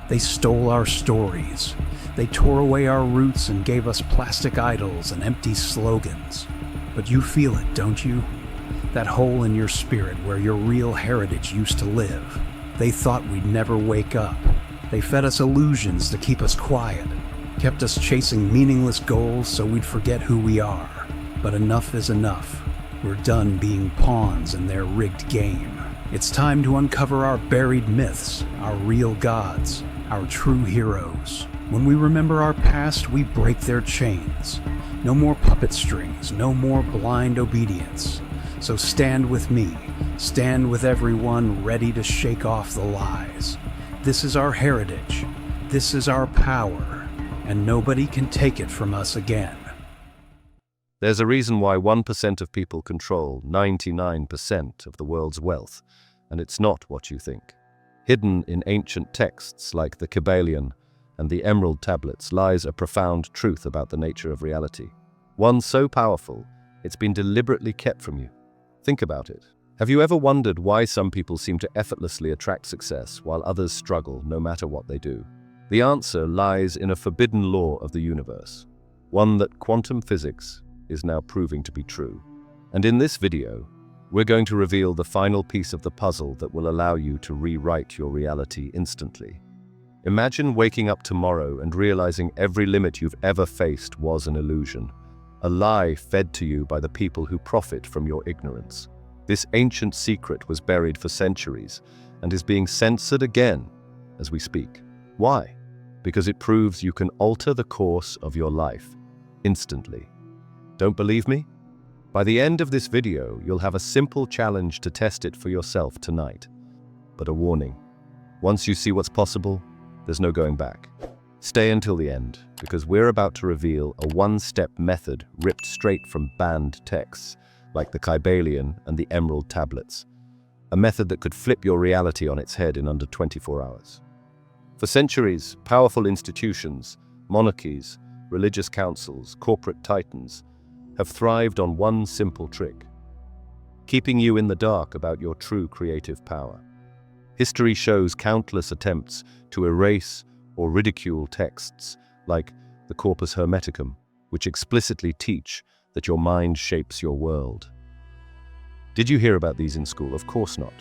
They stole our stories. They tore away our roots and gave us plastic idols and empty slogans. But you feel it, don't you? That hole in your spirit where your real heritage used to live. They thought we'd never wake up. They fed us illusions to keep us quiet, kept us chasing meaningless goals so we'd forget who we are. But enough is enough. We're done being pawns in their rigged game. It's time to uncover our buried myths, our real gods, our true heroes. When we remember our past, we break their chains. No more puppet strings, no more blind obedience. So stand with me, stand with everyone ready to shake off the lies. This is our heritage, this is our power, and nobody can take it from us again. There's a reason why 1% of people control 99% of the world's wealth, and it's not what you think. Hidden in ancient texts like the Kabbalion and the Emerald Tablets lies a profound truth about the nature of reality. One so powerful, it's been deliberately kept from you. Think about it. Have you ever wondered why some people seem to effortlessly attract success while others struggle no matter what they do? The answer lies in a forbidden law of the universe, one that quantum physics is now proving to be true. And in this video, we're going to reveal the final piece of the puzzle that will allow you to rewrite your reality instantly. Imagine waking up tomorrow and realizing every limit you've ever faced was an illusion, a lie fed to you by the people who profit from your ignorance. This ancient secret was buried for centuries and is being censored again as we speak. Why? Because it proves you can alter the course of your life instantly. Don't believe me? By the end of this video, you'll have a simple challenge to test it for yourself tonight. But a warning, once you see what's possible, there's no going back. Stay until the end, because we're about to reveal a one-step method ripped straight from banned texts, like the Kabbalion and the Emerald Tablets. A method that could flip your reality on its head in under 24 hours. For centuries, powerful institutions, monarchies, religious councils, corporate titans, have thrived on one simple trick: keeping you in the dark about your true creative power. History shows countless attempts to erase or ridicule texts like the Corpus Hermeticum, which explicitly teach that your mind shapes your world. Did you hear about these in school? Of course not.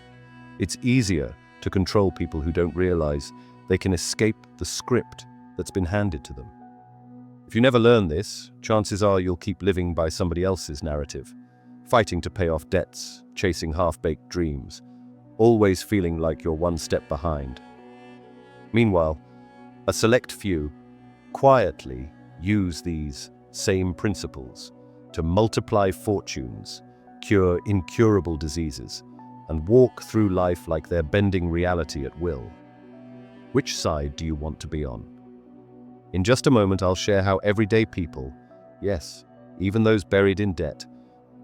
It's easier to control people who don't realize they can escape the script that's been handed to them. If you never learn this, chances are you'll keep living by somebody else's narrative, fighting to pay off debts, chasing half-baked dreams, always feeling like you're one step behind. Meanwhile, a select few quietly use these same principles to multiply fortunes, cure incurable diseases, and walk through life like they're bending reality at will. Which side do you want to be on? In just a moment, I'll share how everyday people, yes, even those buried in debt,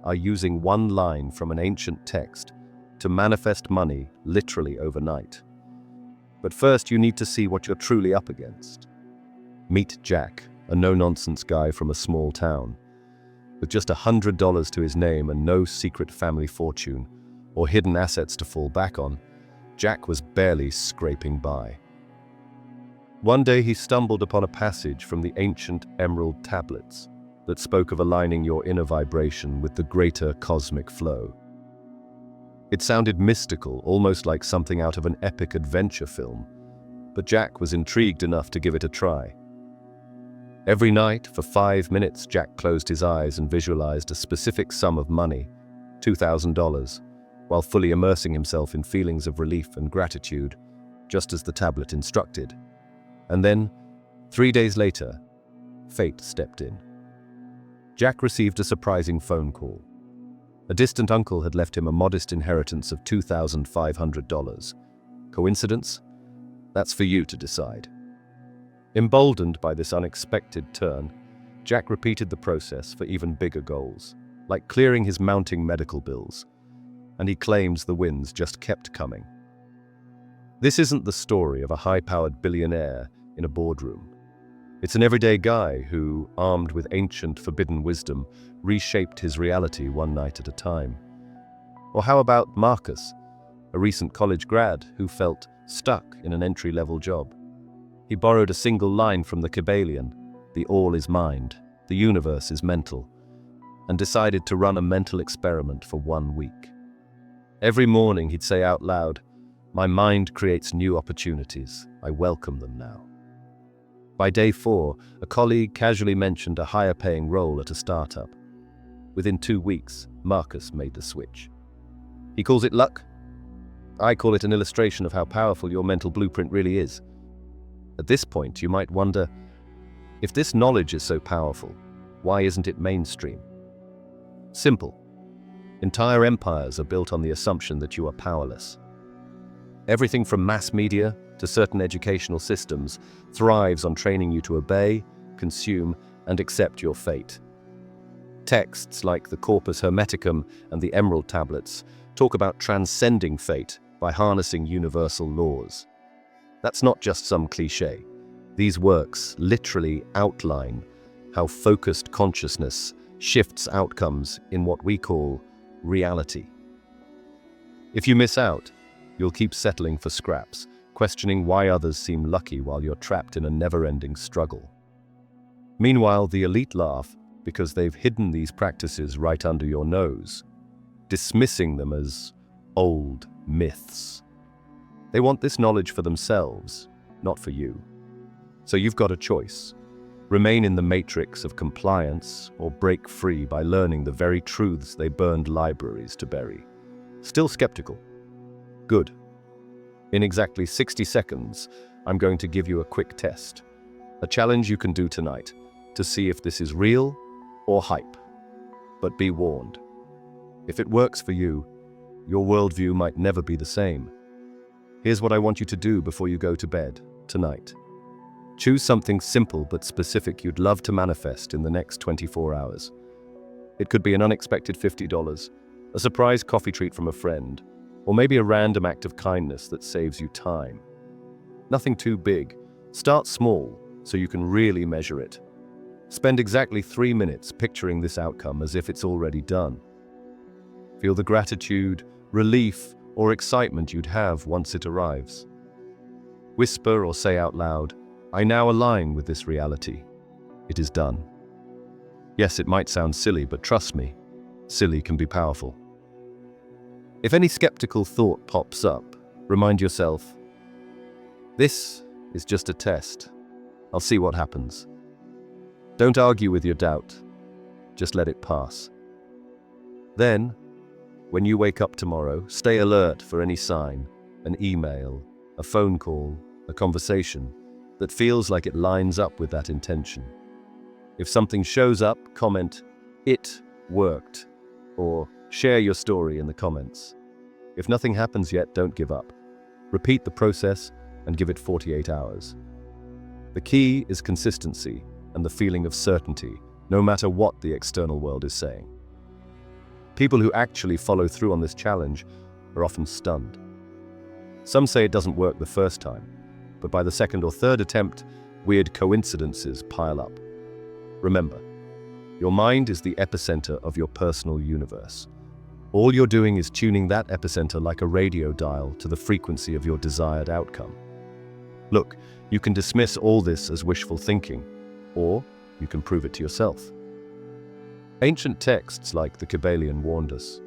are using one line from an ancient text to manifest money literally overnight. But first, you need to see what you're truly up against. Meet Jack, a no-nonsense guy from a small town. With just $100 to his name and no secret family fortune or hidden assets to fall back on, Jack was barely scraping by. One day he stumbled upon a passage from the ancient Emerald Tablets that spoke of aligning your inner vibration with the greater cosmic flow. It sounded mystical, almost like something out of an epic adventure film, but Jack was intrigued enough to give it a try. Every night, for 5 minutes, Jack closed his eyes and visualized a specific sum of money, $2,000, while fully immersing himself in feelings of relief and gratitude, just as the tablet instructed. And then, 3 days later, fate stepped in. Jack received a surprising phone call. A distant uncle had left him a modest inheritance of $2,500. Coincidence? That's for you to decide. Emboldened by this unexpected turn, Jack repeated the process for even bigger goals, like clearing his mounting medical bills, and he claims the wins just kept coming. This isn't the story of a high-powered billionaire in a boardroom. It's an everyday guy who, armed with ancient forbidden wisdom, reshaped his reality one night at a time. Or how about Marcus, a recent college grad who felt stuck in an entry-level job? He borrowed a single line from the Kybalion, "The all is mind, the universe is mental," and decided to run a mental experiment for 1 week. Every morning he'd say out loud, "My mind creates new opportunities. I welcome them now." By day 4, a colleague casually mentioned a higher-paying role at a startup. Within 2 weeks, Marcus made the switch. He calls it luck. I call it an illustration of how powerful your mental blueprint really is. At this point, you might wonder, if this knowledge is so powerful, why isn't it mainstream? Simple. Entire empires are built on the assumption that you are powerless. Everything from mass media to certain educational systems thrives on training you to obey, consume, and accept your fate. Texts like the Corpus Hermeticum and the Emerald Tablets talk about transcending fate by harnessing universal laws. That's not just some cliché. These works literally outline how focused consciousness shifts outcomes in what we call reality. If you miss out, you'll keep settling for scraps, questioning why others seem lucky while you're trapped in a never-ending struggle. Meanwhile, the elite laugh because they've hidden these practices right under your nose, dismissing them as old myths. They want this knowledge for themselves, not for you. So you've got a choice. Remain in the matrix of compliance or break free by learning the very truths they burned libraries to bury. Still skeptical? Good. In exactly 60 seconds, I'm going to give you a quick test. A challenge you can do tonight to see if this is real or hype. But be warned. If it works for you, your worldview might never be the same. Here's what I want you to do before you go to bed tonight. Choose something simple but specific you'd love to manifest in the next 24 hours. It could be an unexpected $50, a surprise coffee treat from a friend, or maybe a random act of kindness that saves you time. Nothing too big. Start small so you can really measure it. Spend exactly 3 minutes picturing this outcome as if it's already done. Feel the gratitude, relief, or excitement you'd have once it arrives. Whisper or say out loud, "I now align with this reality. It is done." Yes, it might sound silly, but trust me, silly can be powerful. If any skeptical thought pops up, remind yourself, this is just a test. I'll see what happens. Don't argue with your doubt. Just let it pass. Then, when you wake up tomorrow, stay alert for any sign, an email, a phone call, a conversation that feels like it lines up with that intention. If something shows up, comment, "It worked," or share your story in the comments. If nothing happens yet, don't give up. Repeat the process and give it 48 hours. The key is consistency and the feeling of certainty, no matter what the external world is saying. People who actually follow through on this challenge are often stunned. Some say it doesn't work the first time, but by the second or third attempt, weird coincidences pile up. Remember, your mind is the epicenter of your personal universe. All you're doing is tuning that epicenter like a radio dial to the frequency of your desired outcome. Look, you can dismiss all this as wishful thinking, or you can prove it to yourself. Ancient texts like the Kybalion warned us.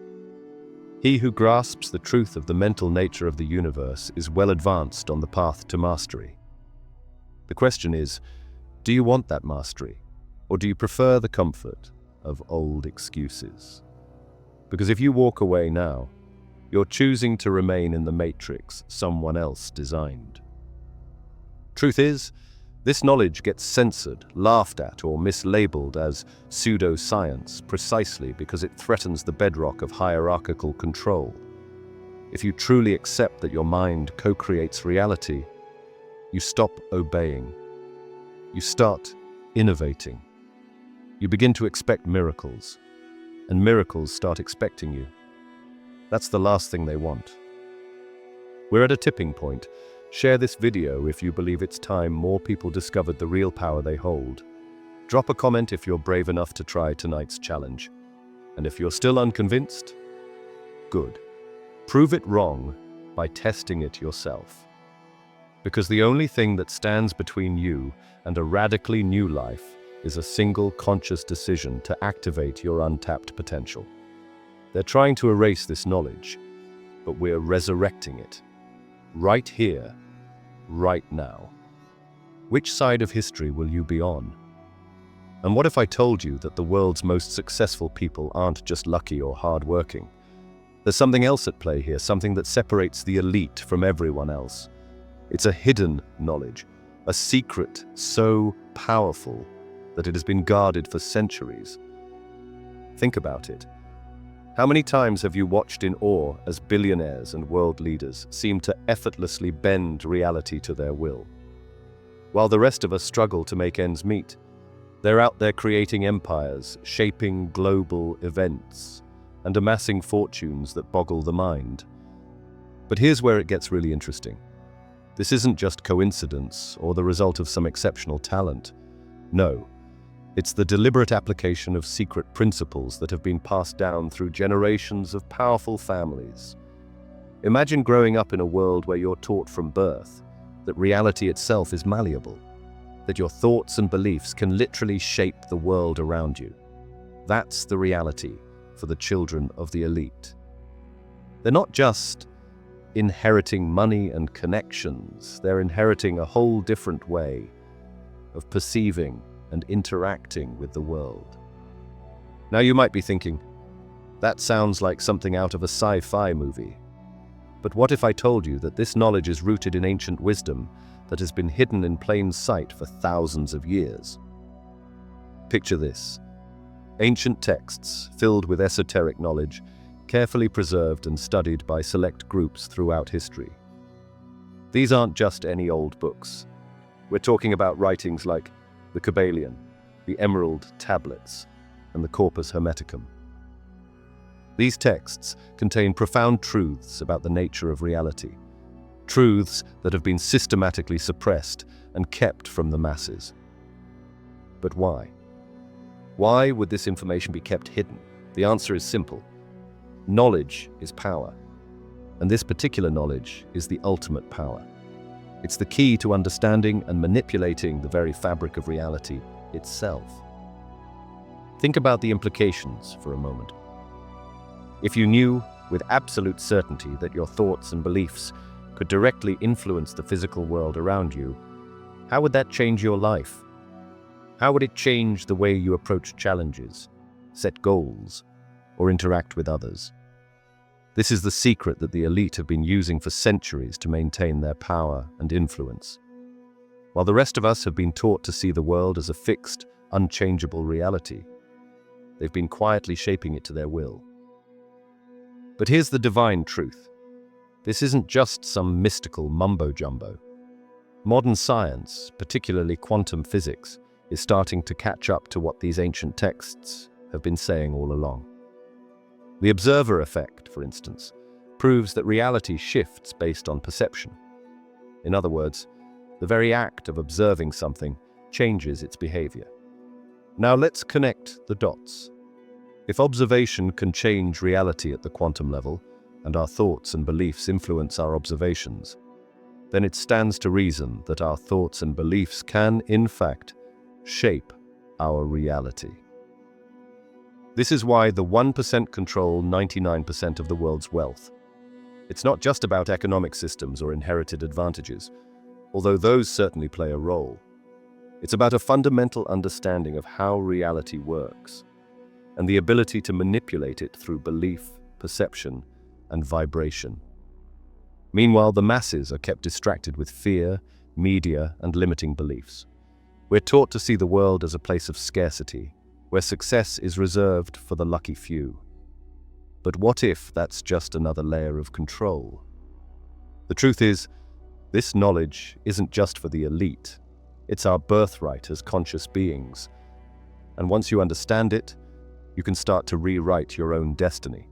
He who grasps the truth of the mental nature of the universe is well advanced on the path to mastery. The question is, do you want that mastery, or do you prefer the comfort of old excuses? Because if you walk away now, you're choosing to remain in the matrix someone else designed. Truth is, this knowledge gets censored, laughed at, or mislabeled as pseudoscience precisely because it threatens the bedrock of hierarchical control. If you truly accept that your mind co-creates reality, you stop obeying. You start innovating. You begin to expect miracles, and miracles start expecting you. That's the last thing they want. We're at a tipping point. Share this video if you believe it's time more people discovered the real power they hold. Drop a comment if you're brave enough to try tonight's challenge. And if you're still unconvinced, good. Prove it wrong by testing it yourself. Because the only thing that stands between you and a radically new life is a single conscious decision to activate your untapped potential. They're trying to erase this knowledge, but we're resurrecting it. Right here, right now. Which side of history will you be on? And what if I told you that the world's most successful people aren't just lucky or hardworking? There's something else at play here, something that separates the elite from everyone else. It's a hidden knowledge, a secret so powerful that it has been guarded for centuries. Think about it. How many times have you watched in awe as billionaires and world leaders seem to effortlessly bend reality to their will? While the rest of us struggle to make ends meet, they're out there creating empires, shaping global events, and amassing fortunes that boggle the mind. But here's where it gets really interesting. This isn't just coincidence or the result of some exceptional talent. No, it's the deliberate application of secret principles that have been passed down through generations of powerful families. Imagine growing up in a world where you're taught from birth that reality itself is malleable, that your thoughts and beliefs can literally shape the world around you. That's the reality for the children of the elite. They're not just inheriting money and connections, they're inheriting a whole different way of perceiving and interacting with the world. Now you might be thinking, that sounds like something out of a sci-fi movie. But what if I told you that this knowledge is rooted in ancient wisdom that has been hidden in plain sight for thousands of years? Picture this. Ancient texts filled with esoteric knowledge, carefully preserved and studied by select groups throughout history. These aren't just any old books. We're talking about writings like the Kybalion, the Emerald Tablets, and the Corpus Hermeticum. These texts contain profound truths about the nature of reality, truths that have been systematically suppressed and kept from the masses. But why? Why would this information be kept hidden? The answer is simple. Knowledge is power, and this particular knowledge is the ultimate power. It's the key to understanding and manipulating the very fabric of reality itself. Think about the implications for a moment. If you knew with absolute certainty that your thoughts and beliefs could directly influence the physical world around you, how would that change your life? How would it change the way you approach challenges, set goals, or interact with others? This is the secret that the elite have been using for centuries to maintain their power and influence. While the rest of us have been taught to see the world as a fixed, unchangeable reality, they've been quietly shaping it to their will. But here's the divine truth. This isn't just some mystical mumbo-jumbo. Modern science, particularly quantum physics, is starting to catch up to what these ancient texts have been saying all along. The observer effect, for instance, proves that reality shifts based on perception. In other words, the very act of observing something changes its behavior. Now let's connect the dots. If observation can change reality at the quantum level, and our thoughts and beliefs influence our observations, then it stands to reason that our thoughts and beliefs can, in fact, shape our reality. This is why the 1% control 99% of the world's wealth. It's not just about economic systems or inherited advantages, although those certainly play a role. It's about a fundamental understanding of how reality works, and the ability to manipulate it through belief, perception, and vibration. Meanwhile, the masses are kept distracted with fear, media, and limiting beliefs. We're taught to see the world as a place of scarcity, where success is reserved for the lucky few. But what if that's just another layer of control? The truth is, this knowledge isn't just for the elite. It's our birthright as conscious beings. And once you understand it, you can start to rewrite your own destiny.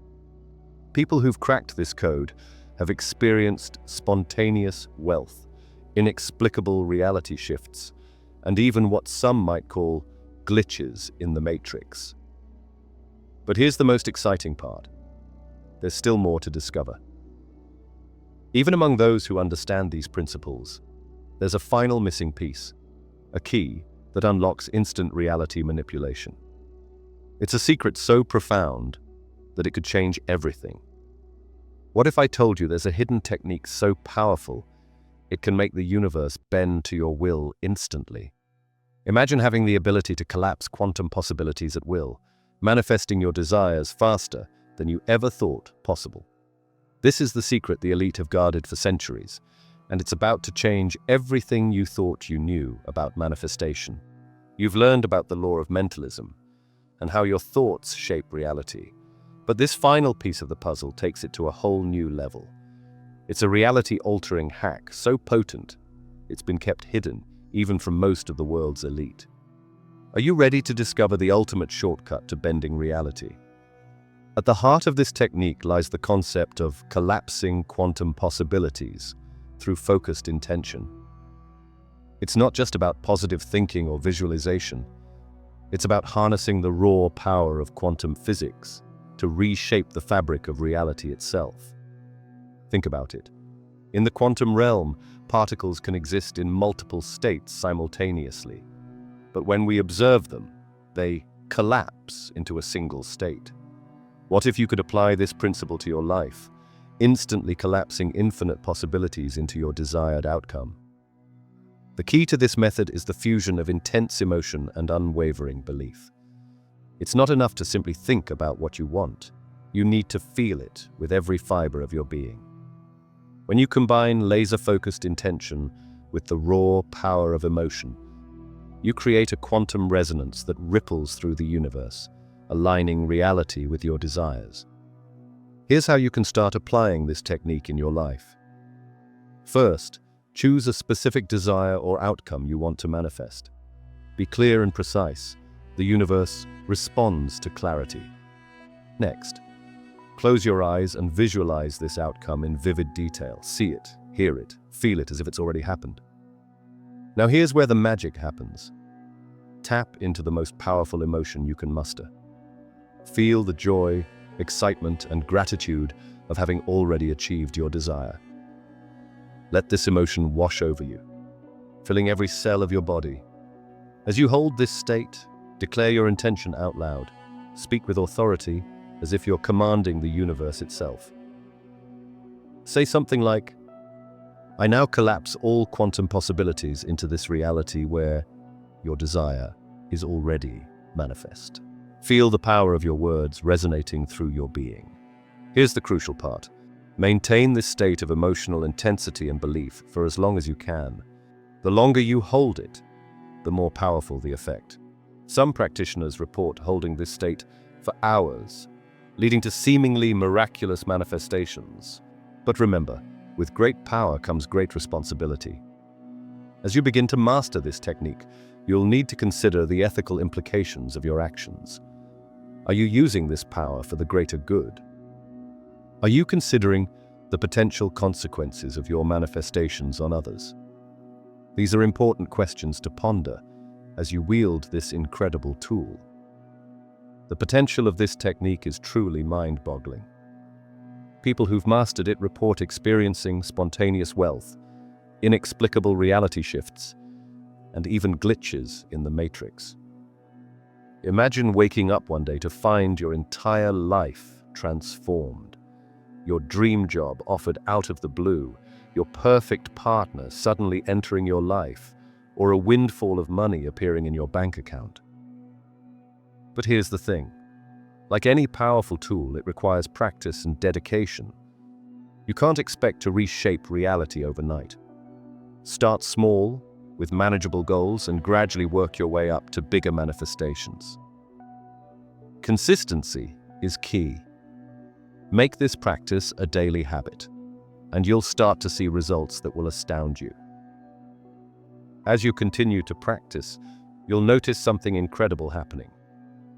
People who've cracked this code have experienced spontaneous wealth, inexplicable reality shifts, and even what some might call glitches in the matrix. But here's the most exciting part. There's still more to discover. Even among those who understand these principles, there's a final missing piece, a key that unlocks instant reality manipulation. It's a secret so profound that it could change everything. What if I told you there's a hidden technique so powerful it can make the universe bend to your will instantly? Imagine having the ability to collapse quantum possibilities at will, manifesting your desires faster than you ever thought possible. This is the secret the elite have guarded for centuries, and it's about to change everything you thought you knew about manifestation. You've learned about the law of mentalism and how your thoughts shape reality. But this final piece of the puzzle takes it to a whole new level. It's a reality-altering hack so potent, it's been kept hidden even from most of the world's elite. Are you ready to discover the ultimate shortcut to bending reality? At the heart of this technique lies the concept of collapsing quantum possibilities through focused intention. It's not just about positive thinking or visualization. It's about harnessing the raw power of quantum physics to reshape the fabric of reality itself. Think about it. In the quantum realm, particles can exist in multiple states simultaneously. But when we observe them, they collapse into a single state. What if you could apply this principle to your life, instantly collapsing infinite possibilities into your desired outcome? The key to this method is the fusion of intense emotion and unwavering belief. It's not enough to simply think about what you want. You need to feel it with every fiber of your being. When you combine laser-focused intention with the raw power of emotion, you create a quantum resonance that ripples through the universe, aligning reality with your desires. Here's how you can start applying this technique in your life. First, choose a specific desire or outcome you want to manifest. Be clear and precise. The universe responds to clarity. Next, close your eyes and visualize this outcome in vivid detail. See it, hear it, feel it as if it's already happened. Now here's where the magic happens. Tap into the most powerful emotion you can muster. Feel the joy, excitement, and gratitude of having already achieved your desire. Let this emotion wash over you, filling every cell of your body. As you hold this state, declare your intention out loud. Speak with authority, as if you're commanding the universe itself. Say something like, "I now collapse all quantum possibilities into this reality where your desire is already manifest." Feel the power of your words resonating through your being. Here's the crucial part. Maintain this state of emotional intensity and belief for as long as you can. The longer you hold it, the more powerful the effect. Some practitioners report holding this state for hours, leading to seemingly miraculous manifestations. But remember, with great power comes great responsibility. As you begin to master this technique, you'll need to consider the ethical implications of your actions. Are you using this power for the greater good? Are you considering the potential consequences of your manifestations on others? These are important questions to ponder as you wield this incredible tool. The potential of this technique is truly mind-boggling. People who've mastered it report experiencing spontaneous wealth, inexplicable reality shifts, and even glitches in the matrix. Imagine waking up one day to find your entire life transformed. Your dream job offered out of the blue, your perfect partner suddenly entering your life, or a windfall of money appearing in your bank account. But here's the thing. Like any powerful tool, it requires practice and dedication. You can't expect to reshape reality overnight. Start small, with manageable goals, and gradually work your way up to bigger manifestations. Consistency is key. Make this practice a daily habit, and you'll start to see results that will astound you. As you continue to practice, you'll notice something incredible happening.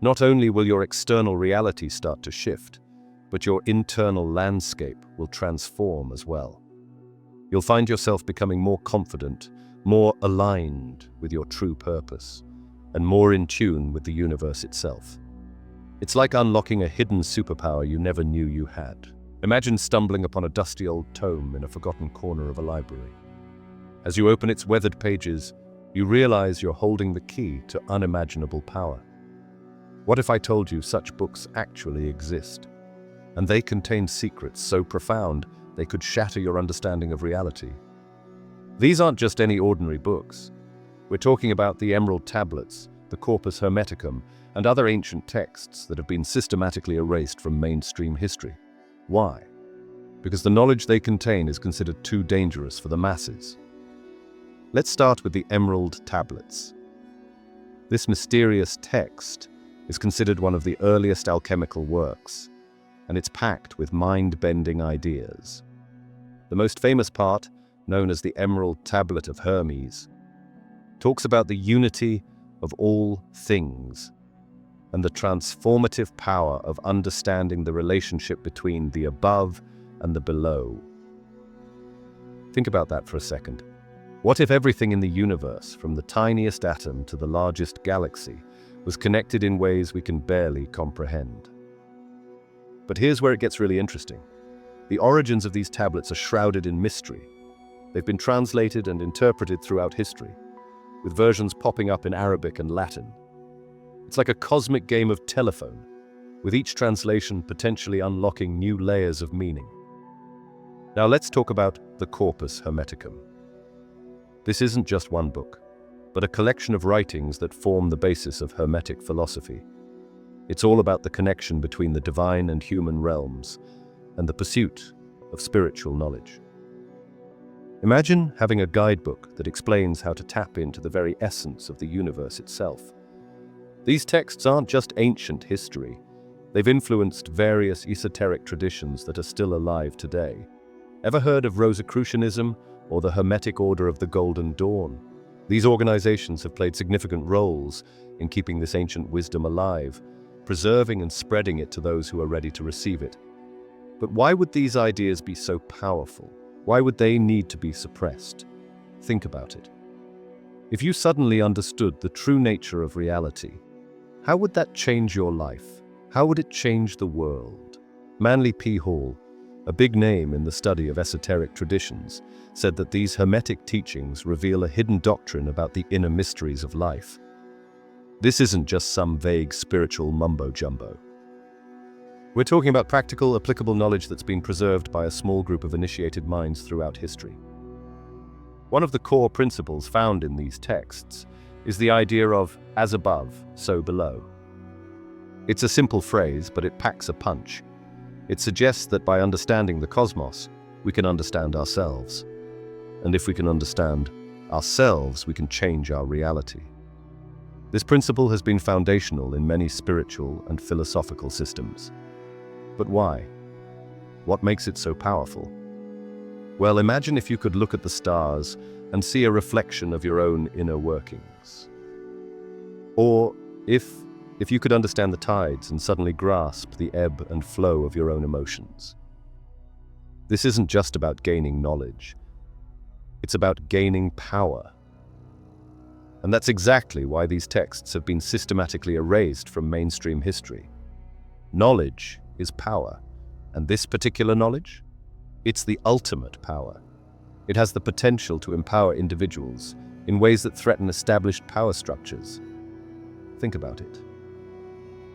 Not only will your external reality start to shift, but your internal landscape will transform as well. You'll find yourself becoming more confident, more aligned with your true purpose, and more in tune with the universe itself. It's like unlocking a hidden superpower you never knew you had. Imagine stumbling upon a dusty old tome in a forgotten corner of a library. As you open its weathered pages, you realize you're holding the key to unimaginable power. What if I told you such books actually exist? And they contain secrets so profound they could shatter your understanding of reality. These aren't just any ordinary books. We're talking about the Emerald Tablets, the Corpus Hermeticum, and other ancient texts that have been systematically erased from mainstream history. Why? Because the knowledge they contain is considered too dangerous for the masses. Let's start with the Emerald Tablets. This mysterious text is considered one of the earliest alchemical works, and it's packed with mind-bending ideas. The most famous part, known as the Emerald Tablet of Hermes, talks about the unity of all things and the transformative power of understanding the relationship between the above and the below. Think about that for a second. What if everything in the universe, from the tiniest atom to the largest galaxy, was connected in ways we can barely comprehend? But here's where it gets really interesting. The origins of these tablets are shrouded in mystery. They've been translated and interpreted throughout history, with versions popping up in Arabic and Latin. It's like a cosmic game of telephone, with each translation potentially unlocking new layers of meaning. Now let's talk about the Corpus Hermeticum. This isn't just one book, but a collection of writings that form the basis of Hermetic philosophy. It's all about the connection between the divine and human realms, and the pursuit of spiritual knowledge. Imagine having a guidebook that explains how to tap into the very essence of the universe itself. These texts aren't just ancient history. They've influenced various esoteric traditions that are still alive today. Ever heard of Rosicrucianism or the Hermetic Order of the Golden Dawn? These organizations have played significant roles in keeping this ancient wisdom alive, preserving and spreading it to those who are ready to receive it. But why would these ideas be so powerful? Why would they need to be suppressed? Think about it. If you suddenly understood the true nature of reality, how would that change your life? How would it change the world? Manly P. Hall, a big name in the study of esoteric traditions, said that these Hermetic teachings reveal a hidden doctrine about the inner mysteries of life. This isn't just some vague spiritual mumbo-jumbo. We're talking about practical, applicable knowledge that's been preserved by a small group of initiated minds throughout history. One of the core principles found in these texts is the idea of as above, so below. It's a simple phrase, but it packs a punch. It suggests that by understanding the cosmos, we can understand ourselves. And if we can understand ourselves, we can change our reality. This principle has been foundational in many spiritual and philosophical systems. But why? What makes it so powerful? Well, imagine if you could look at the stars and see a reflection of your own inner workings. Or if you could understand the tides and suddenly grasp the ebb and flow of your own emotions. This isn't just about gaining knowledge. It's about gaining power. And that's exactly why these texts have been systematically erased from mainstream history. Knowledge is power, and this particular knowledge? It's the ultimate power. It has the potential to empower individuals in ways that threaten established power structures. Think about it.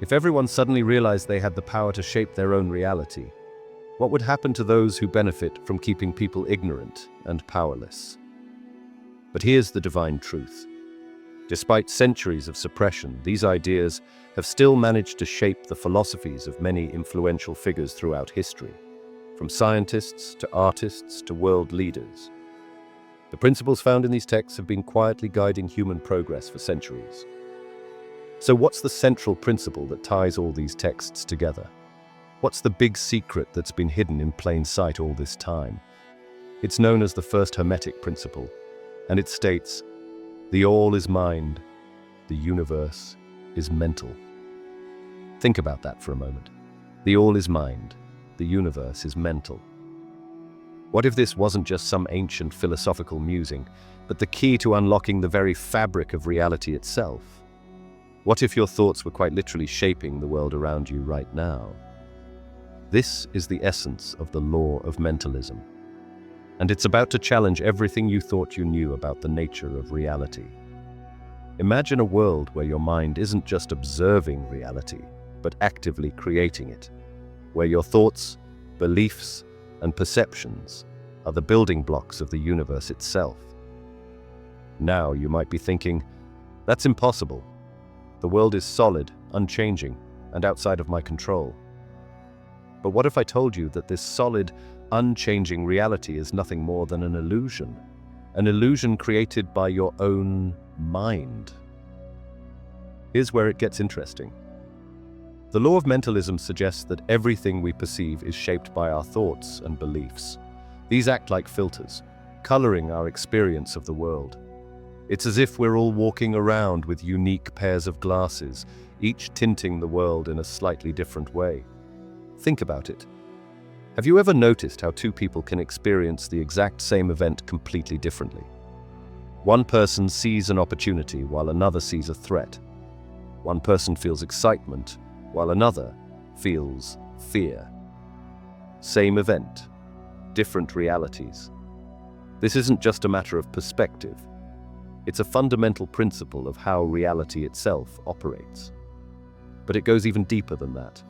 If everyone suddenly realized they had the power to shape their own reality, what would happen to those who benefit from keeping people ignorant and powerless? But here's the divine truth. Despite centuries of suppression, these ideas have still managed to shape the philosophies of many influential figures throughout history, from scientists to artists to world leaders. The principles found in these texts have been quietly guiding human progress for centuries. So what's the central principle that ties all these texts together? What's the big secret that's been hidden in plain sight all this time? It's known as the first Hermetic principle, and it states, "The all is mind, the universe is mental." Think about that for a moment. The all is mind, the universe is mental. What if this wasn't just some ancient philosophical musing, but the key to unlocking the very fabric of reality itself? What if your thoughts were quite literally shaping the world around you right now? This is the essence of the law of mentalism. and it's about to challenge everything you thought you knew about the nature of reality. Imagine a world where your mind isn't just observing reality, but actively creating it, where your thoughts, beliefs, and perceptions are the building blocks of the universe itself. Now you might be thinking, that's impossible. The world is solid, unchanging, and outside of my control. But what if I told you that this solid, unchanging reality is nothing more than an illusion created by your own mind? Here's where it gets interesting. The law of mentalism suggests that everything we perceive is shaped by our thoughts and beliefs. These act like filters, coloring our experience of the world. It's as if we're all walking around with unique pairs of glasses, each tinting the world in a slightly different way. Think about it. Have you ever noticed how two people can experience the exact same event completely differently? One person sees an opportunity while another sees a threat. One person feels excitement while another feels fear. Same event, different realities. This isn't just a matter of perspective. It's a fundamental principle of how reality itself operates. But it goes even deeper than that.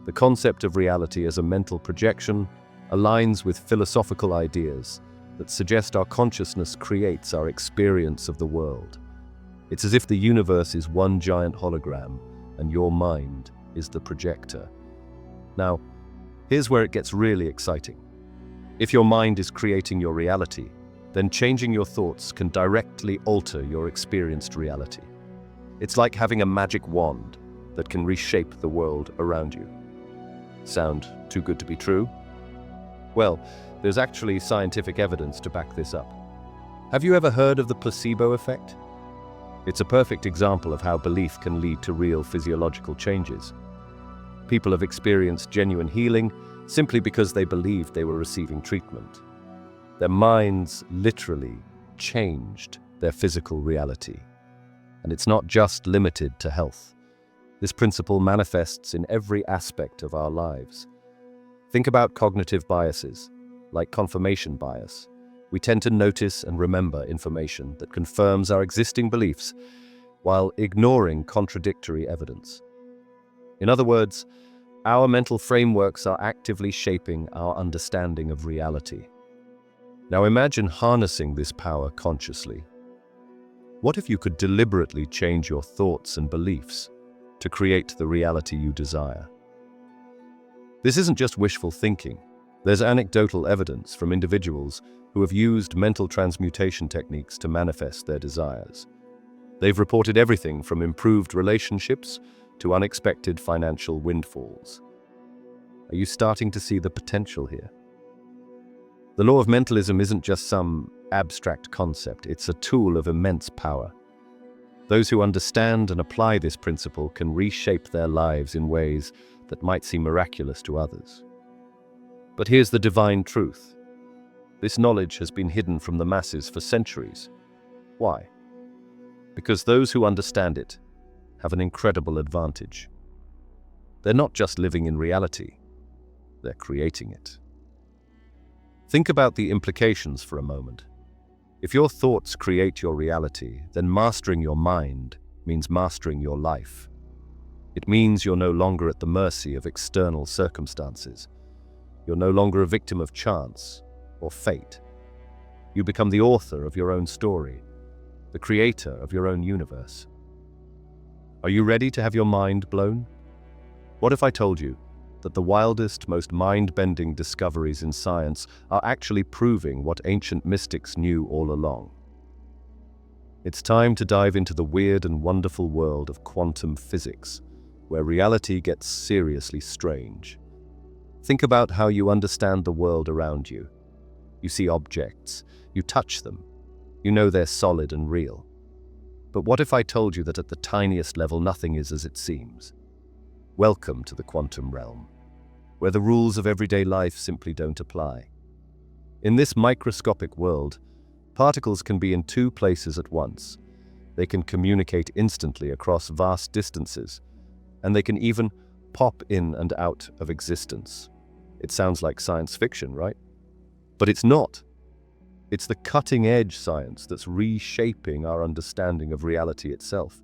The concept of reality as a mental projection aligns with philosophical ideas that suggest our consciousness creates our experience of the world. It's as if the universe is one giant hologram and your mind is the projector. Now, here's where it gets really exciting. If your mind is creating your reality, then changing your thoughts can directly alter your experienced reality. It's like having a magic wand that can reshape the world around you. Sound too good to be true? Well, there's actually scientific evidence to back this up. Have you ever heard of the placebo effect? It's a perfect example of how belief can lead to real physiological changes. People have experienced genuine healing simply because they believed they were receiving treatment. Their minds literally changed their physical reality. And it's not just limited to health. This principle manifests in every aspect of our lives. Think about cognitive biases, like confirmation bias. We tend to notice and remember information that confirms our existing beliefs while ignoring contradictory evidence. In other words, our mental frameworks are actively shaping our understanding of reality. Now imagine harnessing this power consciously. What if you could deliberately change your thoughts and beliefs to create the reality you desire? This isn't just wishful thinking. There's anecdotal evidence from individuals who have used mental transmutation techniques to manifest their desires. They've reported everything from improved relationships to unexpected financial windfalls. Are you starting to see the potential here? The law of mentalism isn't just some abstract concept, it's a tool of immense power. Those who understand and apply this principle can reshape their lives in ways that might seem miraculous to others. But here's the divine truth. This knowledge has been hidden from the masses for centuries. Why? Because those who understand it have an incredible advantage. They're not just living in reality, they're creating it. Think about the implications for a moment. If your thoughts create your reality, then mastering your mind means mastering your life. It means you're no longer at the mercy of external circumstances. You're no longer a victim of chance or fate. You become the author of your own story, the creator of your own universe. Are you ready to have your mind blown? What if I told you that the wildest, most mind-bending discoveries in science are actually proving what ancient mystics knew all along? It's time to dive into the weird and wonderful world of quantum physics, where reality gets seriously strange. Think about how you understand the world around you. You see objects, you touch them, you know they're solid and real. But what if I told you that at the tiniest level nothing is as it seems? Welcome to the quantum realm, where the rules of everyday life simply don't apply. In this microscopic world, particles can be in two places at once. They can communicate instantly across vast distances, and they can even pop in and out of existence. It sounds like science fiction, right? But it's not. It's the cutting-edge science that's reshaping our understanding of reality itself.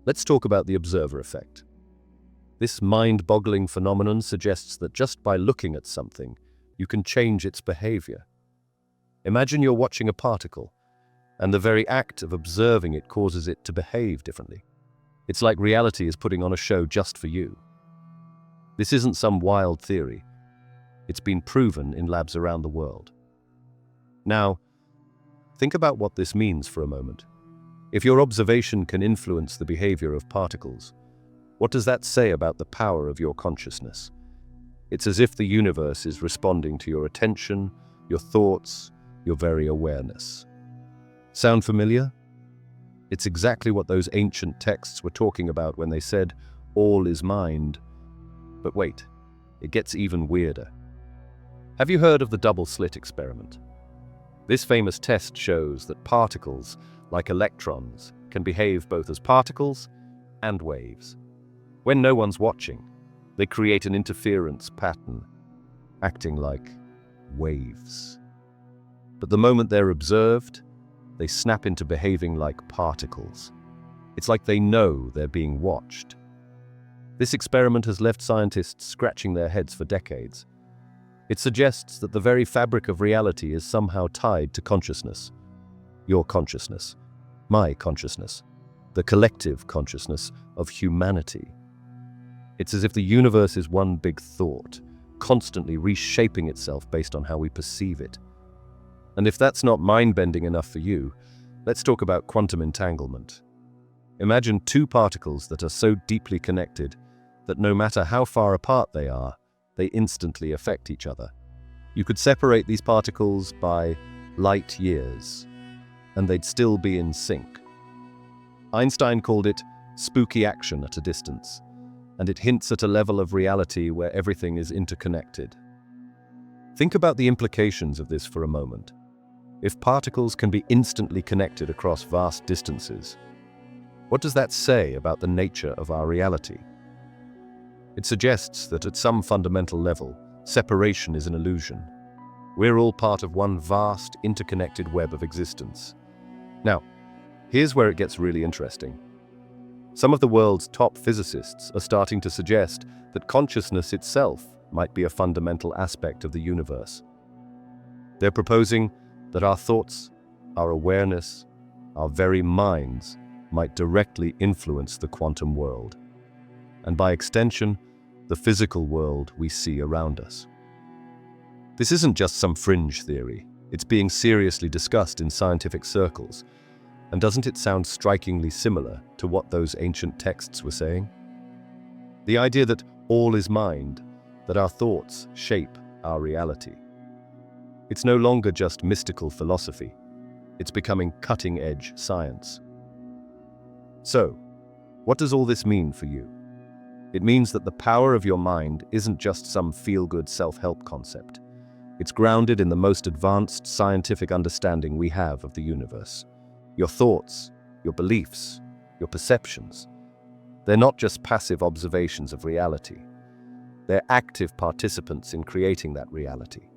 Let's talk about the observer effect. This mind-boggling phenomenon suggests that just by looking at something, you can change its behavior. Imagine you're watching a particle, and the very act of observing it causes it to behave differently. It's like reality is putting on a show just for you. This isn't some wild theory. It's been proven in labs around the world. Now, think about what this means for a moment. If your observation can influence the behavior of particles, what does that say about the power of your consciousness? It's as if the universe is responding to your attention, your thoughts, your very awareness. Sound familiar? It's exactly what those ancient texts were talking about when they said, "All is mind." But wait, it gets even weirder. Have you heard of the double-slit experiment? This famous test shows that particles, like electrons, can behave both as particles and waves. When no one's watching, they create an interference pattern, acting like waves. But the moment they're observed, they snap into behaving like particles. It's like they know they're being watched. This experiment has left scientists scratching their heads for decades. It suggests that the very fabric of reality is somehow tied to consciousness. Your consciousness, my consciousness, the collective consciousness of humanity. It's as if the universe is one big thought, constantly reshaping itself based on how we perceive it. And if that's not mind-bending enough for you, let's talk about quantum entanglement. Imagine two particles that are so deeply connected that no matter how far apart they are, they instantly affect each other. You could separate these particles by light years, and they'd still be in sync. Einstein called it spooky action at a distance, and it hints at a level of reality where everything is interconnected. Think about the implications of this for a moment. If particles can be instantly connected across vast distances, what does that say about the nature of our reality? It suggests that at some fundamental level, separation is an illusion. We're all part of one vast, interconnected web of existence. Now, here's where it gets really interesting. Some of the world's top physicists are starting to suggest that consciousness itself might be a fundamental aspect of the universe. They're proposing that our thoughts, our awareness, our very minds might directly influence the quantum world, and by extension, the physical world we see around us. This isn't just some fringe theory. It's being seriously discussed in scientific circles. And doesn't it sound strikingly similar to what those ancient texts were saying? The idea that all is mind, that our thoughts shape our reality. It's no longer just mystical philosophy. It's becoming cutting-edge science. So, what does all this mean for you? It means that the power of your mind isn't just some feel-good self-help concept. It's grounded in the most advanced scientific understanding we have of the universe. Your thoughts, your beliefs, your perceptions. They're not just passive observations of reality. They're active participants in creating that reality.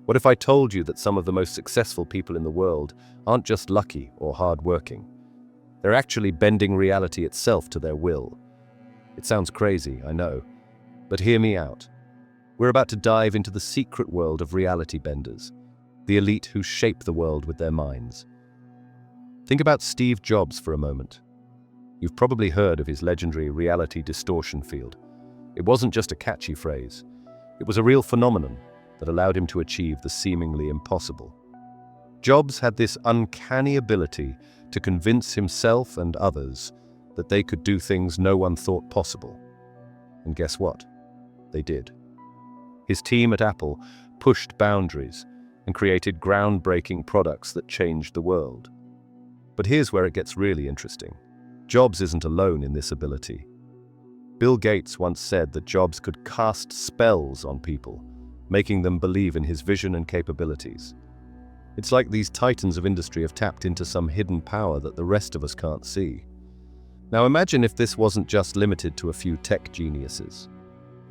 What if I told you that some of the most successful people in the world aren't just lucky or hard-working? They're actually bending reality itself to their will. It sounds crazy, I know, but hear me out. We're about to dive into the secret world of reality benders, the elite who shape the world with their minds. Think about Steve Jobs for a moment. You've probably heard of his legendary reality distortion field. It wasn't just a catchy phrase. It was a real phenomenon that allowed him to achieve the seemingly impossible. Jobs had this uncanny ability to convince himself and others that they could do things no one thought possible. And guess what? They did. His team at Apple pushed boundaries and created groundbreaking products that changed the world. But here's where it gets really interesting. Jobs isn't alone in this ability. Bill Gates once said that Jobs could cast spells on people, making them believe in his vision and capabilities. It's like these titans of industry have tapped into some hidden power that the rest of us can't see. Now imagine if this wasn't just limited to a few tech geniuses.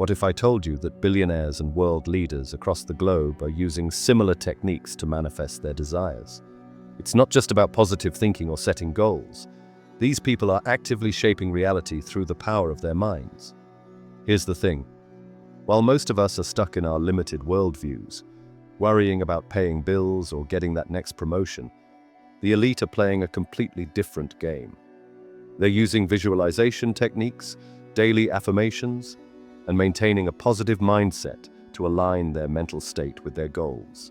What if I told you that billionaires and world leaders across the globe are using similar techniques to manifest their desires? It's not just about positive thinking or setting goals. These people are actively shaping reality through the power of their minds. Here's the thing. While most of us are stuck in our limited worldviews, worrying about paying bills or getting that next promotion, the elite are playing a completely different game. They're using visualization techniques, daily affirmations, and maintaining a positive mindset to align their mental state with their goals.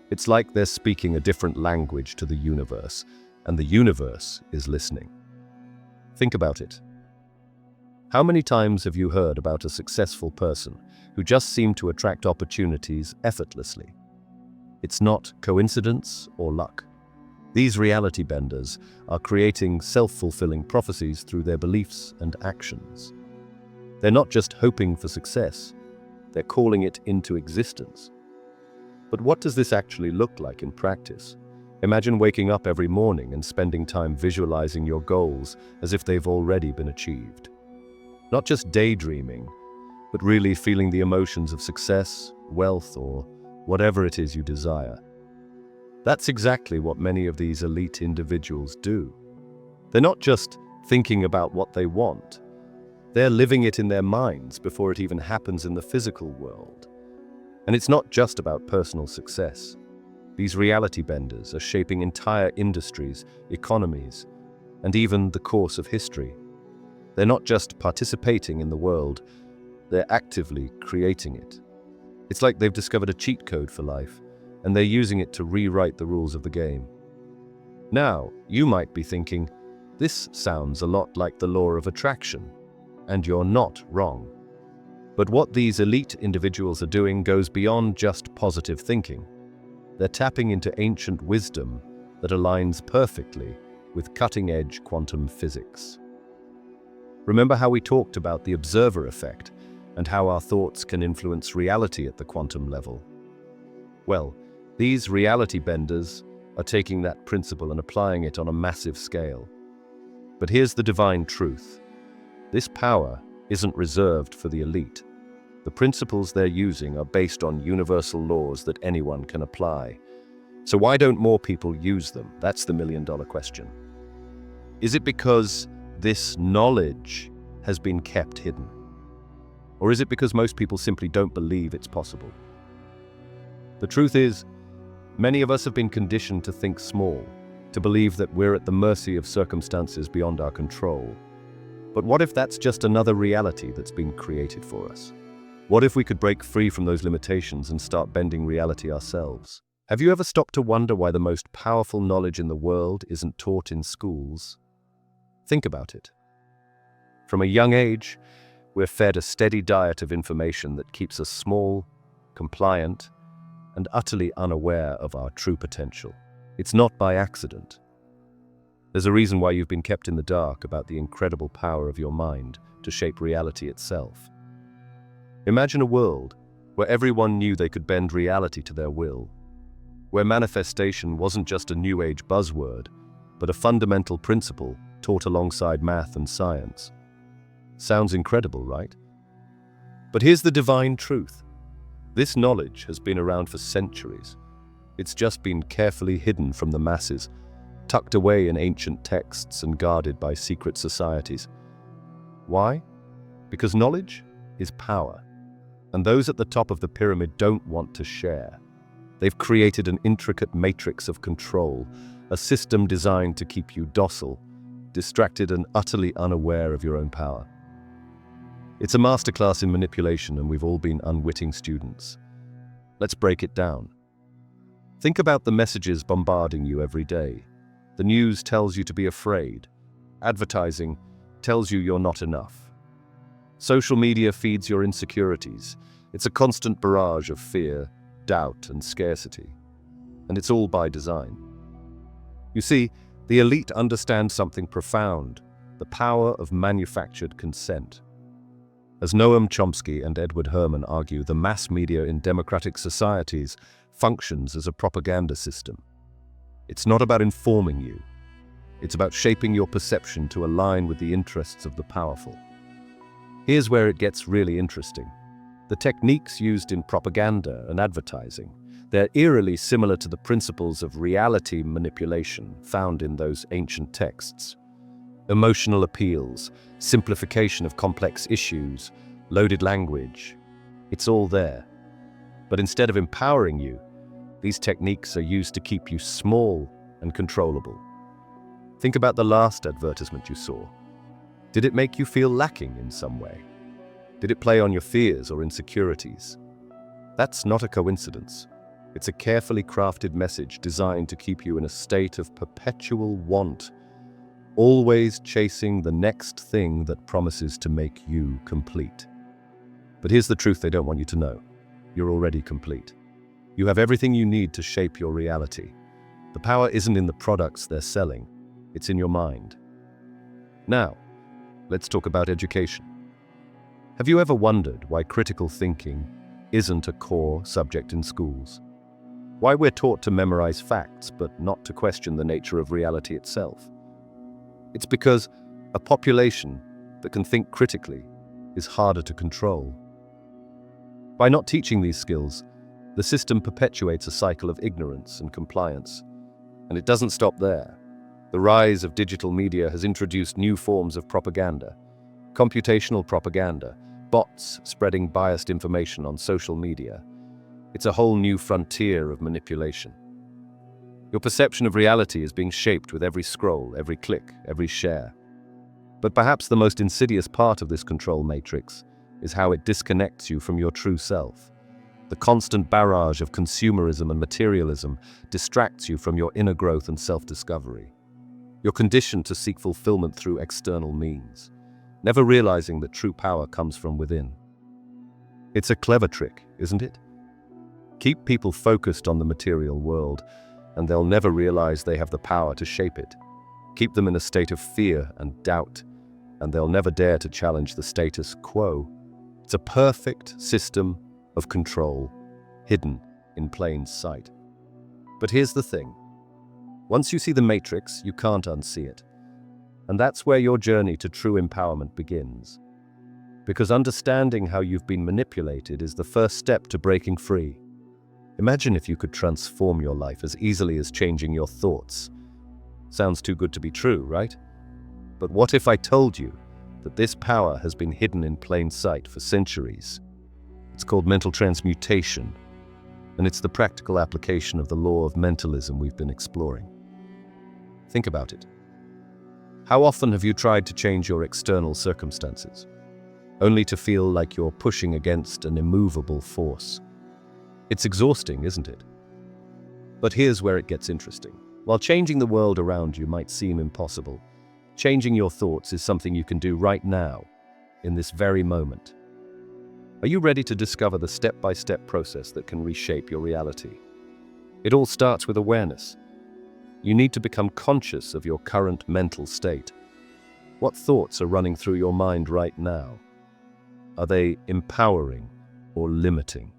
It's like they're speaking a different language to the universe, and the universe is listening. Think about it. How many times have you heard about a successful person who just seemed to attract opportunities effortlessly? It's not coincidence or luck. These reality benders are creating self-fulfilling prophecies through their beliefs and actions. They're not just hoping for success, they're calling it into existence. But what does this actually look like in practice? Imagine waking up every morning and spending time visualizing your goals as if they've already been achieved. Not just daydreaming, but really feeling the emotions of success, wealth, or whatever it is you desire. That's exactly what many of these elite individuals do. They're not just thinking about what they want. They're living it in their minds before it even happens in the physical world. And it's not just about personal success. These reality benders are shaping entire industries, economies, and even the course of history. They're not just participating in the world, they're actively creating it. It's like they've discovered a cheat code for life, and they're using it to rewrite the rules of the game. Now, you might be thinking, this sounds a lot like the law of attraction, and you're not wrong. But what these elite individuals are doing goes beyond just positive thinking. They're tapping into ancient wisdom that aligns perfectly with cutting-edge quantum physics. Remember how we talked about the observer effect and how our thoughts can influence reality at the quantum level? Well, these reality benders are taking that principle and applying it on a massive scale. But here's the divine truth. This power isn't reserved for the elite. The principles they're using are based on universal laws that anyone can apply. So why don't more people use them? That's the million-dollar question. Is it because this knowledge has been kept hidden? Or is it because most people simply don't believe it's possible? The truth is, many of us have been conditioned to think small, to believe that we're at the mercy of circumstances beyond our control. But what if that's just another reality that's been created for us? What if we could break free from those limitations and start bending reality ourselves? Have you ever stopped to wonder why the most powerful knowledge in the world isn't taught in schools? Think about it. From a young age, we're fed a steady diet of information that keeps us small, compliant, and utterly unaware of our true potential. It's not by accident. There's a reason why you've been kept in the dark about the incredible power of your mind to shape reality itself. Imagine a world where everyone knew they could bend reality to their will, where manifestation wasn't just a new age buzzword, but a fundamental principle taught alongside math and science. Sounds incredible, right? But here's the divine truth. This knowledge has been around for centuries. It's just been carefully hidden from the masses, tucked away in ancient texts and guarded by secret societies. Why? Because knowledge is power, and those at the top of the pyramid don't want to share. They've created an intricate matrix of control, a system designed to keep you docile, distracted and utterly unaware of your own power. It's a masterclass in manipulation, and we've all been unwitting students. Let's break it down. Think about the messages bombarding you every day. The news tells you to be afraid. Advertising tells you you're not enough. Social media feeds your insecurities. It's a constant barrage of fear, doubt, and scarcity. And it's all by design. You see, the elite understand something profound, the power of manufactured consent. As Noam Chomsky and Edward Herman argue, the mass media in democratic societies functions as a propaganda system. It's not about informing you. It's about shaping your perception to align with the interests of the powerful. Here's where it gets really interesting. The techniques used in propaganda and advertising, they're eerily similar to the principles of reality manipulation found in those ancient texts. Emotional appeals, simplification of complex issues, loaded language, it's all there. But instead of empowering you, these techniques are used to keep you small and controllable. Think about the last advertisement you saw. Did it make you feel lacking in some way? Did it play on your fears or insecurities? That's not a coincidence. It's a carefully crafted message designed to keep you in a state of perpetual want, always chasing the next thing that promises to make you complete. But here's the truth they don't want you to know. You're already complete. You have everything you need to shape your reality. The power isn't in the products they're selling, it's in your mind. Now, let's talk about education. Have you ever wondered why critical thinking isn't a core subject in schools? Why we're taught to memorize facts but not to question the nature of reality itself? It's because a population that can think critically is harder to control. By not teaching these skills, the system perpetuates a cycle of ignorance and compliance. And it doesn't stop there. The rise of digital media has introduced new forms of propaganda. Computational propaganda, bots spreading biased information on social media. It's a whole new frontier of manipulation. Your perception of reality is being shaped with every scroll, every click, every share. But perhaps the most insidious part of this control matrix is how it disconnects you from your true self. The constant barrage of consumerism and materialism distracts you from your inner growth and self-discovery. You're conditioned to seek fulfillment through external means, never realizing that true power comes from within. It's a clever trick, isn't it? Keep people focused on the material world, and they'll never realize they have the power to shape it. Keep them in a state of fear and doubt, and they'll never dare to challenge the status quo. It's a perfect system of control, hidden in plain sight. But here's the thing. Once you see the matrix, you can't unsee it. And that's where your journey to true empowerment begins. Because understanding how you've been manipulated is the first step to breaking free. Imagine if you could transform your life as easily as changing your thoughts. Sounds too good to be true, right? But what if I told you that this power has been hidden in plain sight for centuries? It's called mental transmutation, and it's the practical application of the law of mentalism we've been exploring. Think about it. How often have you tried to change your external circumstances, only to feel like you're pushing against an immovable force? It's exhausting, isn't it? But here's where it gets interesting. While changing the world around you might seem impossible, changing your thoughts is something you can do right now, in this very moment. Are you ready to discover the step-by-step process that can reshape your reality? It all starts with awareness. You need to become conscious of your current mental state. What thoughts are running through your mind right now? Are they empowering or limiting?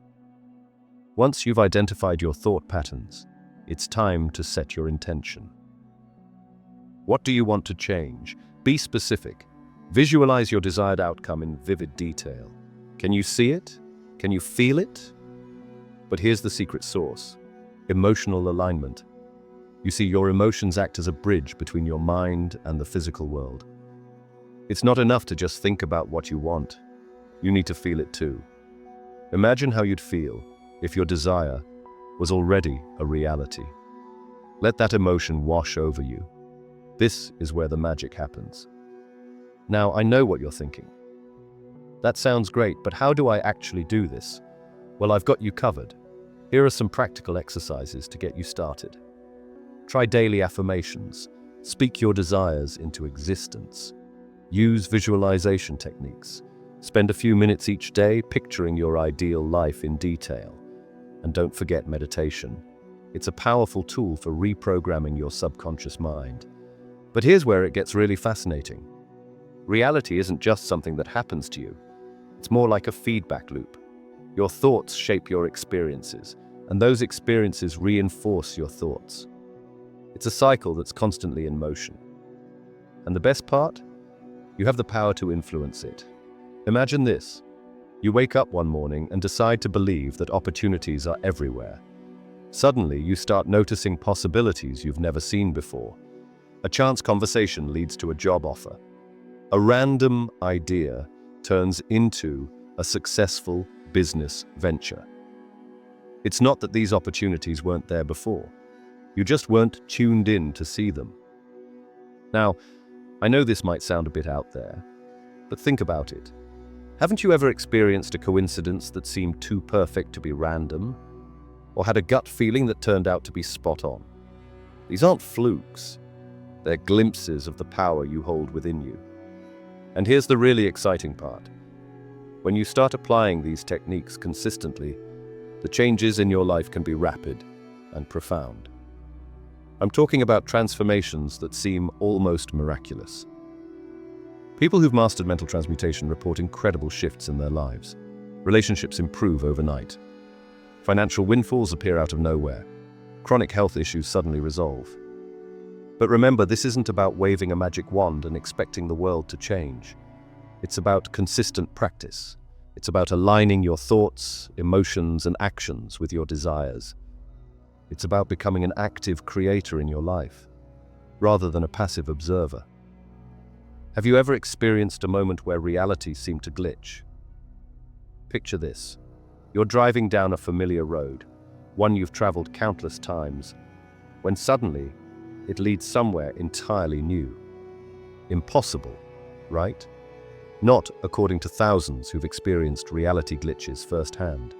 Once you've identified your thought patterns, it's time to set your intention. What do you want to change? Be specific. Visualize your desired outcome in vivid detail. Can you see it? Can you feel it? But here's the secret sauce: emotional alignment. You see, your emotions act as a bridge between your mind and the physical world. It's not enough to just think about what you want. You need to feel it too. Imagine how you'd feel if your desire was already a reality. Let that emotion wash over you. This is where the magic happens. Now, I know what you're thinking. That sounds great, but how do I actually do this? Well, I've got you covered. Here are some practical exercises to get you started. Try daily affirmations. Speak your desires into existence. Use visualization techniques. Spend a few minutes each day picturing your ideal life in detail. And don't forget meditation. It's a powerful tool for reprogramming your subconscious mind. But here's where it gets really fascinating. Reality isn't just something that happens to you. It's more like a feedback loop. Your thoughts shape your experiences, and those experiences reinforce your thoughts. It's a cycle that's constantly in motion. And the best part? You have the power to influence it. Imagine this. You wake up one morning and decide to believe that opportunities are everywhere. Suddenly, you start noticing possibilities you've never seen before. A chance conversation leads to a job offer. A random idea turns into a successful business venture. It's not that these opportunities weren't there before. You just weren't tuned in to see them. Now, I know this might sound a bit out there, but think about it. Haven't you ever experienced a coincidence that seemed too perfect to be random? Or had a gut feeling that turned out to be spot on? These aren't flukes. They're glimpses of the power you hold within you. And here's the really exciting part. When you start applying these techniques consistently, the changes in your life can be rapid and profound. I'm talking about transformations that seem almost miraculous. People who've mastered mental transmutation report incredible shifts in their lives. Relationships improve overnight. Financial windfalls appear out of nowhere. Chronic health issues suddenly resolve. But remember, this isn't about waving a magic wand and expecting the world to change. It's about consistent practice. It's about aligning your thoughts, emotions, and actions with your desires. It's about becoming an active creator in your life, rather than a passive observer. Have you ever experienced a moment where reality seemed to glitch? Picture this. You're driving down a familiar road, one you've traveled countless times, when suddenly it leads somewhere entirely new. Impossible, right? Not according to thousands who've experienced reality glitches firsthand.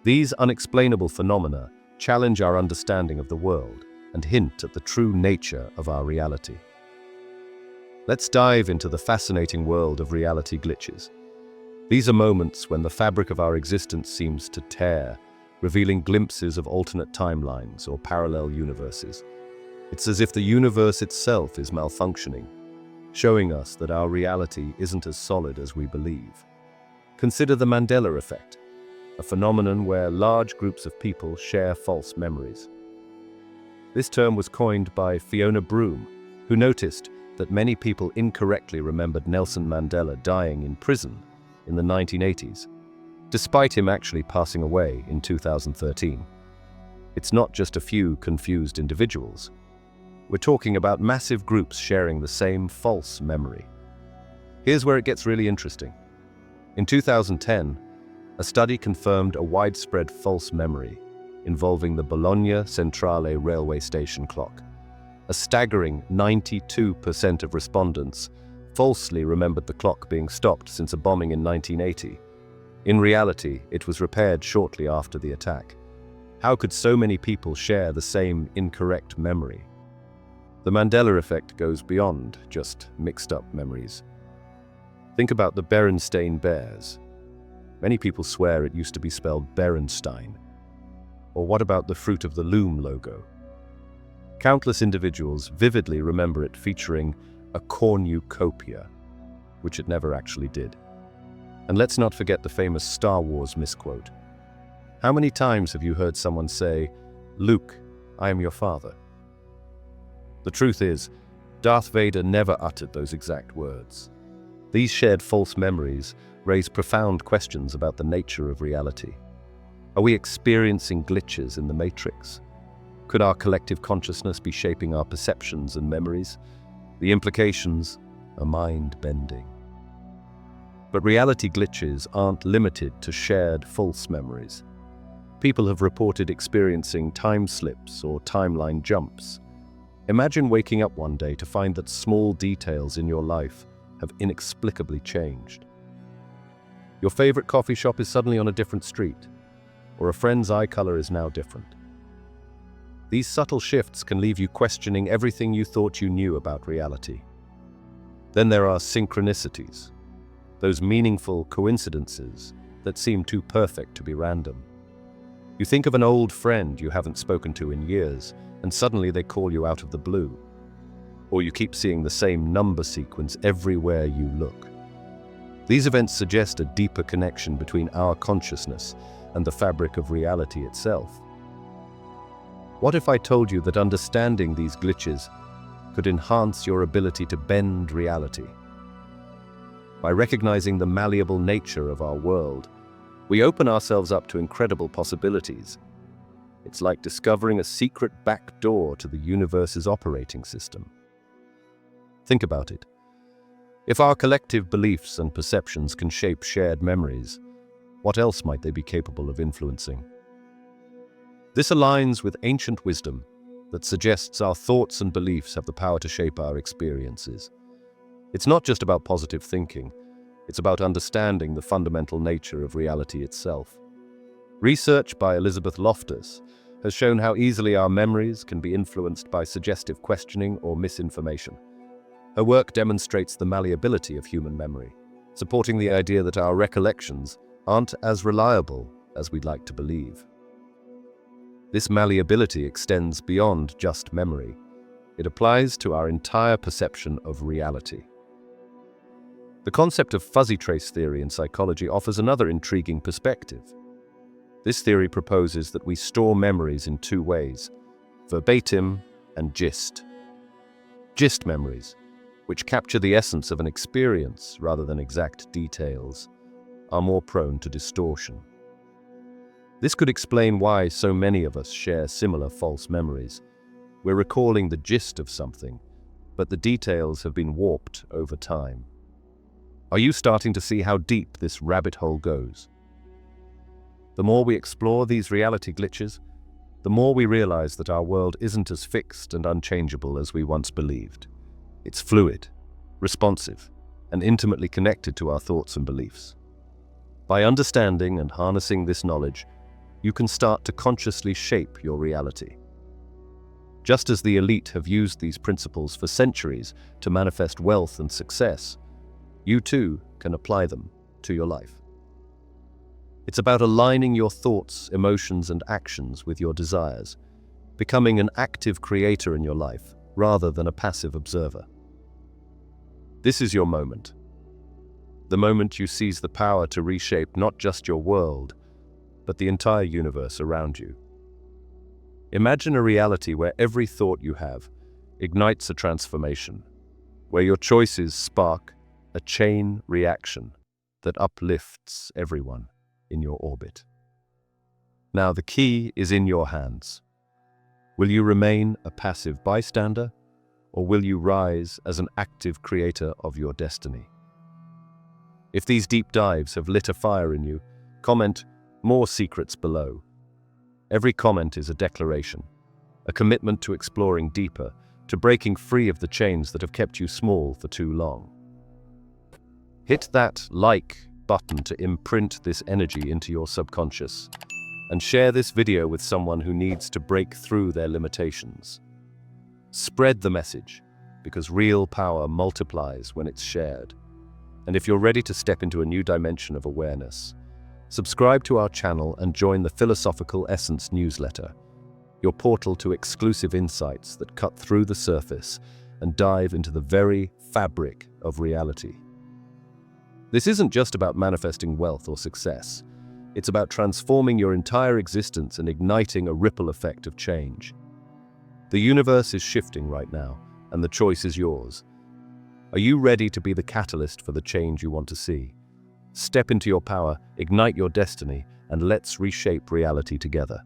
These unexplainable phenomena challenge our understanding of the world and hint at the true nature of our reality. Let's dive into the fascinating world of reality glitches. These are moments when the fabric of our existence seems to tear, revealing glimpses of alternate timelines or parallel universes. It's as if the universe itself is malfunctioning, showing us that our reality isn't as solid as we believe. Consider the Mandela effect, a phenomenon where large groups of people share false memories. This term was coined by Fiona Broome, who noticed that many people incorrectly remembered Nelson Mandela dying in prison in the 1980s, despite him actually passing away in 2013. It's not just a few confused individuals. We're talking about massive groups sharing the same false memory. Here's where it gets really interesting. In 2010, a study confirmed a widespread false memory involving the Bologna Centrale railway station clock. A staggering 92% of respondents falsely remembered the clock being stopped since a bombing in 1980. In reality, it was repaired shortly after the attack. How could so many people share the same incorrect memory? The Mandela effect goes beyond just mixed-up memories. Think about the Berenstain Bears. Many people swear it used to be spelled Berenstein. Or what about the Fruit of the Loom logo? Countless individuals vividly remember it featuring a cornucopia, which it never actually did. And let's not forget the famous Star Wars misquote. How many times have you heard someone say, "Luke, I am your father"? The truth is, Darth Vader never uttered those exact words. These shared false memories raise profound questions about the nature of reality. Are we experiencing glitches in the Matrix? Could our collective consciousness be shaping our perceptions and memories? The implications are mind-bending. But reality glitches aren't limited to shared false memories. People have reported experiencing time slips or timeline jumps. Imagine waking up one day to find that small details in your life have inexplicably changed. Your favorite coffee shop is suddenly on a different street, or a friend's eye color is now different. These subtle shifts can leave you questioning everything you thought you knew about reality. Then there are synchronicities, those meaningful coincidences that seem too perfect to be random. You think of an old friend you haven't spoken to in years, and suddenly they call you out of the blue. Or you keep seeing the same number sequence everywhere you look. These events suggest a deeper connection between our consciousness and the fabric of reality itself. What if I told you that understanding these glitches could enhance your ability to bend reality? By recognizing the malleable nature of our world, we open ourselves up to incredible possibilities. It's like discovering a secret back door to the universe's operating system. Think about it. If our collective beliefs and perceptions can shape shared memories, what else might they be capable of influencing? This aligns with ancient wisdom that suggests our thoughts and beliefs have the power to shape our experiences. It's not just about positive thinking, it's about understanding the fundamental nature of reality itself. Research by Elizabeth Loftus has shown how easily our memories can be influenced by suggestive questioning or misinformation. Her work demonstrates the malleability of human memory, supporting the idea that our recollections aren't as reliable as we'd like to believe. This malleability extends beyond just memory. It applies to our entire perception of reality. The concept of fuzzy trace theory in psychology offers another intriguing perspective. This theory proposes that we store memories in two ways: verbatim and gist. Gist memories, which capture the essence of an experience rather than exact details, are more prone to distortion. This could explain why so many of us share similar false memories. We're recalling the gist of something, but the details have been warped over time. Are you starting to see how deep this rabbit hole goes? The more we explore these reality glitches, the more we realize that our world isn't as fixed and unchangeable as we once believed. It's fluid, responsive, and intimately connected to our thoughts and beliefs. By understanding and harnessing this knowledge, you can start to consciously shape your reality. Just as the elite have used these principles for centuries to manifest wealth and success, you too can apply them to your life. It's about aligning your thoughts, emotions, and actions with your desires, becoming an active creator in your life rather than a passive observer. This is your moment. The moment you seize the power to reshape not just your world, but the entire universe around you. Imagine a reality where every thought you have ignites a transformation, where your choices spark a chain reaction that uplifts everyone in your orbit. Now the key is in your hands. Will you remain a passive bystander, or will you rise as an active creator of your destiny? If these deep dives have lit a fire in you, comment "More secrets" below. Every comment is a declaration, a commitment to exploring deeper, to breaking free of the chains that have kept you small for too long. Hit that like button to imprint this energy into your subconscious, and share this video with someone who needs to break through their limitations. Spread the message, because real power multiplies when it's shared. And if you're ready to step into a new dimension of awareness, subscribe to our channel and join the Philosophical Essence newsletter, your portal to exclusive insights that cut through the surface and dive into the very fabric of reality. This isn't just about manifesting wealth or success. It's about transforming your entire existence and igniting a ripple effect of change. The universe is shifting right now, and the choice is yours. Are you ready to be the catalyst for the change you want to see? Step into your power, ignite your destiny, and let's reshape reality together.